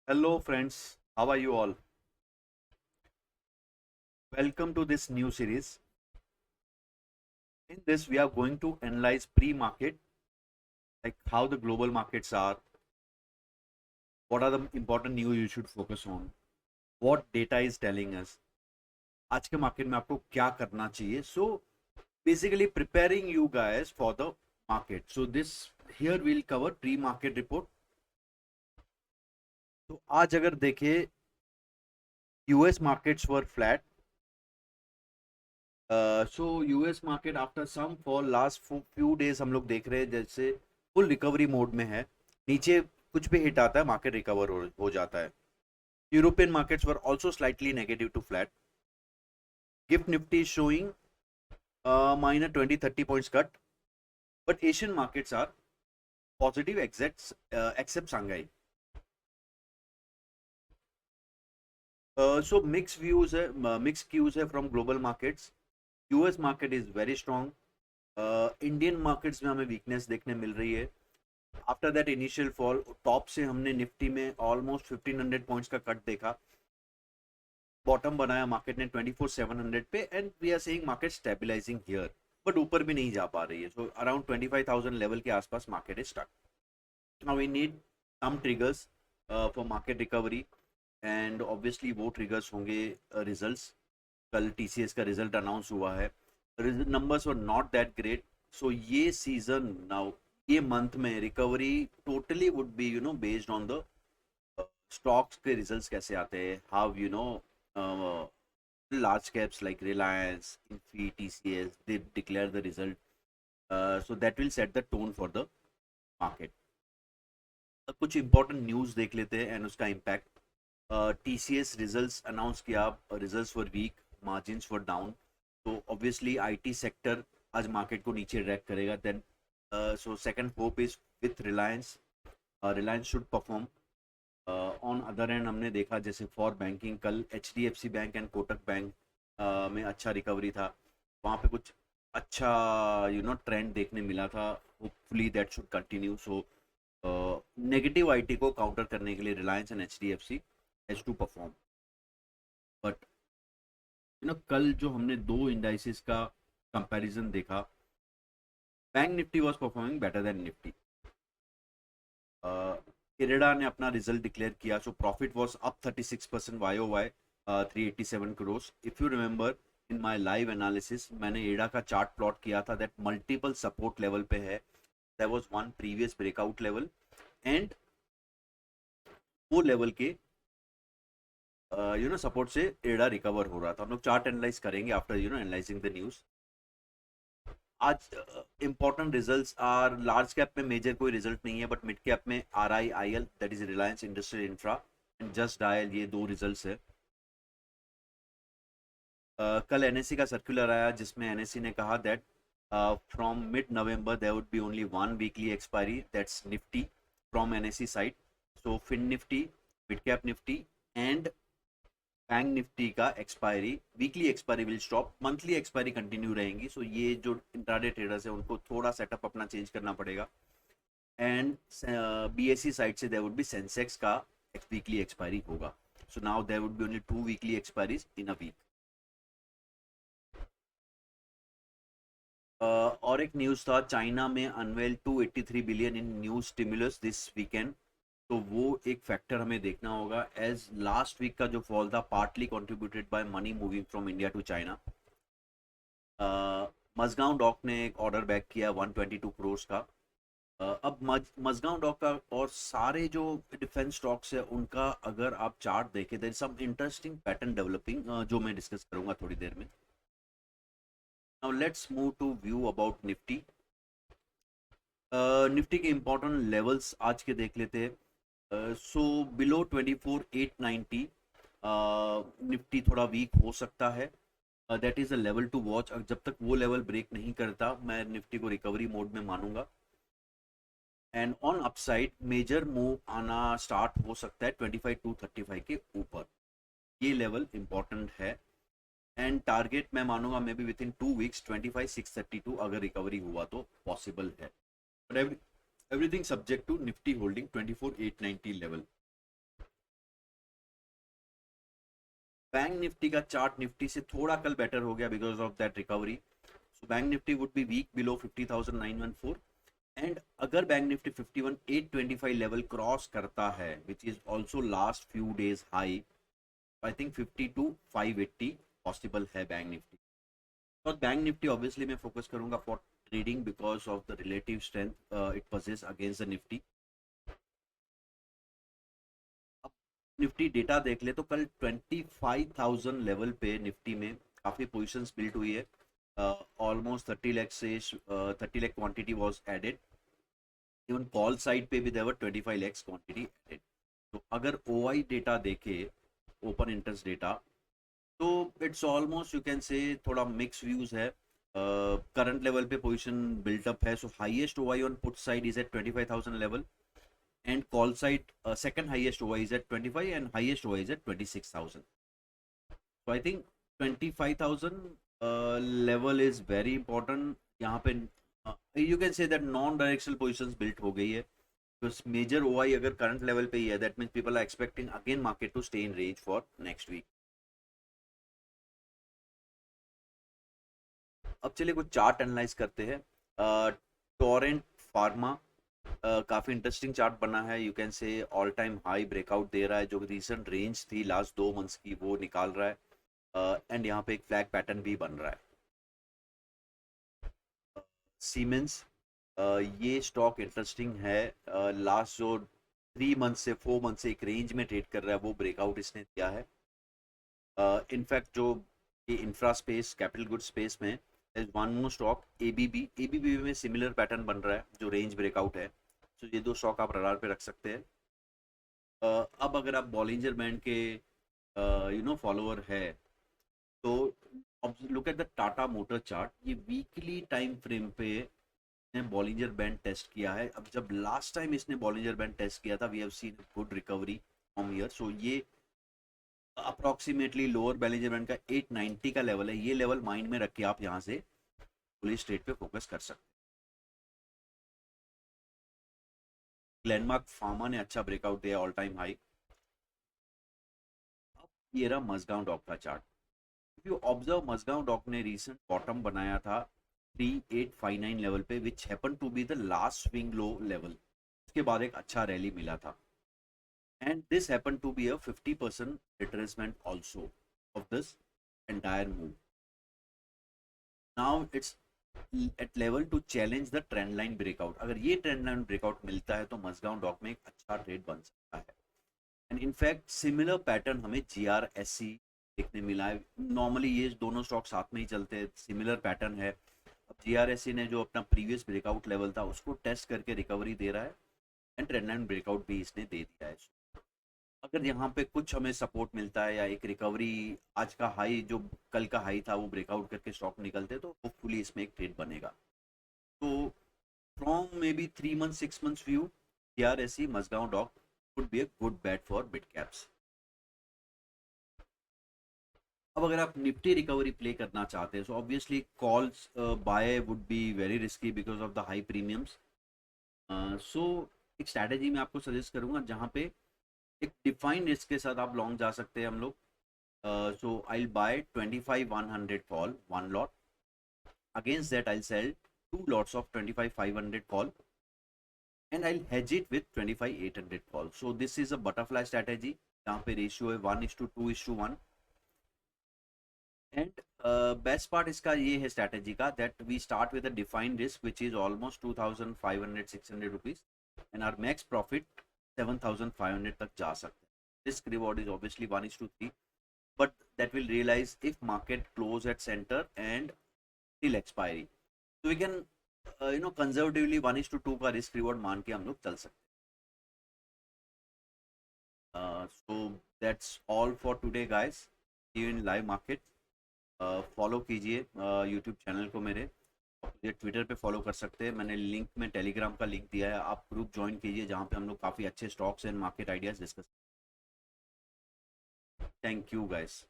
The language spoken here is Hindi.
Hello, friends. How are you all? Welcome to this new series. In this, we are going to analyze pre market, like how the global markets are, what are the important news you should focus on, what data is telling us, आज के मार्केट में आपको क्या करना चाहिए. So, basically, preparing you guys for the market. So, this here we'll cover pre market report. तो आज अगर देखें, US markets were flat. So US market after some fall last few days हम लोग देख रहे हैं जैसे फुल रिकवरी मोड में है. नीचे कुछ भी हिट आता है मार्केट रिकवर हो जाता है. European markets were also slightly negative to flat. GIFT Nifty showing minor 20-30 points cut, but Asian markets are positive except Shanghai. So mixed cues है from global markets. US market is very strong. Indian markets में हमें वीकनेस देखने मिल रही है. After that initial fall top से हमने निफ्टी में ऑलमोस्ट 1500 पॉइंट्स का कट देखा. बॉटम बनाया मार्केट ने 24,700 पे and we are saying market stabilising here, but ऊपर भी नहीं जा पा रही है. सो अराउंड 25,000 लेवल के आसपास market is stuck. Now we need some triggers for market recovery and obviously वो ट्रिगर्स होंगे रिजल्ट्स. कल टीसीएस का रिजल्ट अनाउंस हुआ है. Numbers were not that great. So ये सीजन नाउ ये मंथ में recovery totally would be based on the stocks के रिजल्ट्स कैसे आते हैं. How large caps like Reliance, Infi, TCS, they declare the result. So that will set the tone for the market. कुछ इंपॉर्टेंट न्यूज़ देख लेते हैं एंड उसका इम्पैक्ट. TCS रिजल्ट्स अनाउंस किया. Results were weak, margins were down. तो ऑब्वियसली आईटी सेक्टर आज मार्केट को नीचे ड्रैग करेगा. Then so second hope is with Reliance. Reliance should perform. On other end हमने देखा जैसे फॉर बैंकिंग कल HDFC bank and Kotak bank में अच्छा रिकवरी था. वहाँ पे कुछ अच्छा ट्रेंड देखने मिला था. Hopefully that should continue. So negative IT को काउंटर करने के लिए Reliance and HDFC has to perform. But कल जो हमने दो इंडाइसिस का कंपैरिजन देखा, bank Nifty was performing better than Nifty. IREDA ने अपना रिजल्ट डिक्लेयर किया. So profit was up 36% YOY, 387 crore. If you remember in my live analysis मैंने एडा का चार्ट प्लॉट किया था दैट मल्टीपल सपोर्ट लेवल पे है. There was one previous breakout level and वो लेवल के सपोर्ट से एडा रिकवर हो रहा था. हम लोग चार्ट एनालाइज करेंगे आफ्टर एनालाइजिंग द न्यूज़. आज important results are large cap में मेजर कोई रिजल्ट नहीं है, बट मिड कैप में RIIL that is Reliance Industrial Infra and Just Dial, ये दो रिजल्ट्स है. कल NSE का सर्कुलर आया जिसमें NSE ने कहा that from mid November there would be only one weekly expiry that's Nifty from NSE side. So fin Nifty, mid cap Nifty and bank Nifty का expiry, weekly expiry will stop, monthly expiry continue रहेंगी. सो ये जो इंट्राडे ट्रेडर्स है उनको थोड़ा सेटअप अपना चेंज करना पड़ेगा. एंड BSE साइड से देयर वुड बी सेंसेक्स का वीकली एक्सपायरी होगा. So now there would be only 2 weekly expiries in a week. और एक न्यूज़ था, चाइना में unveil 283 billion in new stimulus this weekend. तो वो एक फैक्टर हमें देखना होगा. एज लास्ट वीक का जो फॉल था partly contributed by money moving from India to China. Mazagon dock ने एक ऑर्डर बैक किया 122 करोड़ का. अब मजगांव डॉक का और सारे जो डिफेंस स्टॉक्स है उनका अगर आप चार्ट देखें there is some interesting pattern developing जो मैं डिस्कस करूंगा थोड़ी देर में. Now let's move to view about Nifty. निफ्टी के इंपॉर्टेंट लेवल्स आज के देख लेते हैं. सो बिलो 24,890 निफ्टी थोड़ा वीक हो सकता है. That is a level to watch. जब तक वो लेवल ब्रेक नहीं करता मैं निफ्टी को रिकवरी मोड में मानूंगा. And on upside major move आना स्टार्ट हो सकता है 25,235 के ऊपर. ये लेवल इंपॉर्टेंट है एंड टारगेट मैं मानूंगा maybe within 2 weeks 25,632 अगर रिकवरी हुआ तो पॉसिबल है. But everything subject to Nifty holding 24,890 level. Bank Nifty का चार्ट निफ्टी से थोड़ा कल बेटर हो गया because of that recovery. So bank Nifty would be weak below 50,914. And अगर बैंक निफ्टी 51,825 लेवल क्रॉस करता है which is also last few days high, I think 52,580 possible है बैंक निफ्टी. और बैंक निफ्टी ऑब्वियसली मैं फोकस करूंगा for trading because of the relative strength it poses against the Nifty. अब निफ्टी डेटा देख ले तो कल 25,000 लेवल पे निफ्टी में काफ़ी पोजिशंस बिल्ड हुई है. ऑलमोस्ट 30 लाख से 30 lakh quantity was added. Even call side पे भी देवर 25 लैक्स क्वांटिटी एडेड. तो अगर ओआई डेटा देखे, ओपन इंटरेस्ट डेटा, तो it's almost you can say थोड़ा मिक्स व्यूज है. करंट लेवल पे पोजीशन बिल्टअप है. So highest OI on put side is at 25,000 level and call side second highest OI is at 25 and highest OI is at 26,000. So I think 25,000 level is very important. यहाँ पे you can say that non-directional positions built हो गई है. because major OI अगर current level पे ही है, that means people are expecting again market to stay in range for next week. अब चलिए कुछ चार्ट एनालाइज करते हैं. टोरेंट फार्मा काफ़ी इंटरेस्टिंग चार्ट बना है. You can say all time high breakout दे रहा है. जो रिसेंट रेंज थी लास्ट 2 मंथ्स की वो निकाल रहा है. एंड यहाँ पे एक फ्लैग पैटर्न भी बन रहा है. सीमेंस ये स्टॉक इंटरेस्टिंग है. लास्ट जो 3 मंथ से 4 मंथ से एक रेंज में ट्रेड कर रहा है, वो ब्रेकआउट इसने दिया है. इनफैक्ट जो ये infra space capital good space में वन मोर स्टॉक एबीबी में सिमिलर पैटर्न बन रहा है जो रेंज ब्रेकआउट है. तो ये दो स्टॉक आप रडार पे रख सकते हैं. अब अगर आप बॉलिंजर बैंड के फॉलोअर है तो look at the Tata motor chart. ये वीकली टाइम फ्रेम पे ने बॉलिंजर बैंड टेस्ट किया है. अब जब लास्ट टाइम इसने बॉलिंजर बैंड टेस्ट किया था we have seen good recovery from here. So ये अप्रॉक्सीमेटली लोअर बॉलिंजर बैंड का 890 का लेवल है. ये लेवल माइंड में रख के आप यहाँ से पुलिस ट्रेड पे फोकस कर सकते हैं. ग्लेनमार्क फार्मा ने अच्छा ब्रेकआउट दिया, ऑल टाइम हाई. अब ये रहा मजगांव डॉक का chart. If you observe Mazagon dock ने रीसेंट बॉटम बनाया था 3859 लेवल पे which happen to be the last swing low level. उसके बाद एक अच्छा रैली मिला था and this happened to be a 50% retracement also of this entire move. Now it's at level to challenge the trend line breakout. अगर ये trend line breakout मिलता है तो मजगांव डॉक में एक अच्छा ट्रेड बन सकता है. एंड इनफैक्ट सिमिलर पैटर्न हमें GRSC देखने मिला है. नॉर्मली ये दोनों स्टॉक साथ में ही चलते हैं, सिमिलर पैटर्न है. अब GRSC ने जो अपना प्रीवियस ब्रेकआउट लेवल था उसको टेस्ट करके रिकवरी दे रहा है एंड ट्रेंड लाइन ब्रेकआउट भी इसने दे दिया है. अगर यहाँ पे कुछ हमें सपोर्ट मिलता है या एक रिकवरी, आज का हाई जो कल का हाई था वो ब्रेकआउट करके स्टॉक निकलते तो होपफुली इसमें एक ट्रेड बनेगा. तो from maybe 3 months 6 months view GRSC Mazagon dock would be a good bet for mid caps. अब अगर आप निफ्टी रिकवरी प्ले करना चाहते हैं so obviously calls buy would be very risky because of the high premiums. So एक स्ट्रैटेजी मैं आपको सजेस्ट करूंगा जहाँ पे एक डिफाइंड रिस्क के साथ आप लॉन्ग जा सकते हैं हम लोग. So I will buy 25,100 call one lot. Against that I will sell 2 lots of 25,500 call and I'll hedge it with 25,800 call. So this is a butterfly strategy जहाँ पे रेशियो है 1:2:1. एंड बेस्ट पार्ट इसका ये है स्ट्रैटेजी का that we start with a defined risk which is almost 2,500-600 rupees and our max profit 7,500 तक जा सकते हैं. Risk reward is obviously 1:3 but that will realise if market close at centre and till expiry. तो वी कैन कंजर्वेटिवली 1:2 का रिस्क रिवॉर्ड मान के हम लोग चल सकते हैं. So that's all for today guys. See you in live market. Follow कीजिए यूट्यूब चैनल को मेरे. मुझे ट्विटर पे फॉलो कर सकते हैं. मैंने लिंक में टेलीग्राम का लिंक दिया है. आप ग्रुप ज्वाइन कीजिए जहाँ पे हम लोग काफ़ी अच्छे stocks and market ideas discuss. Thank you guys.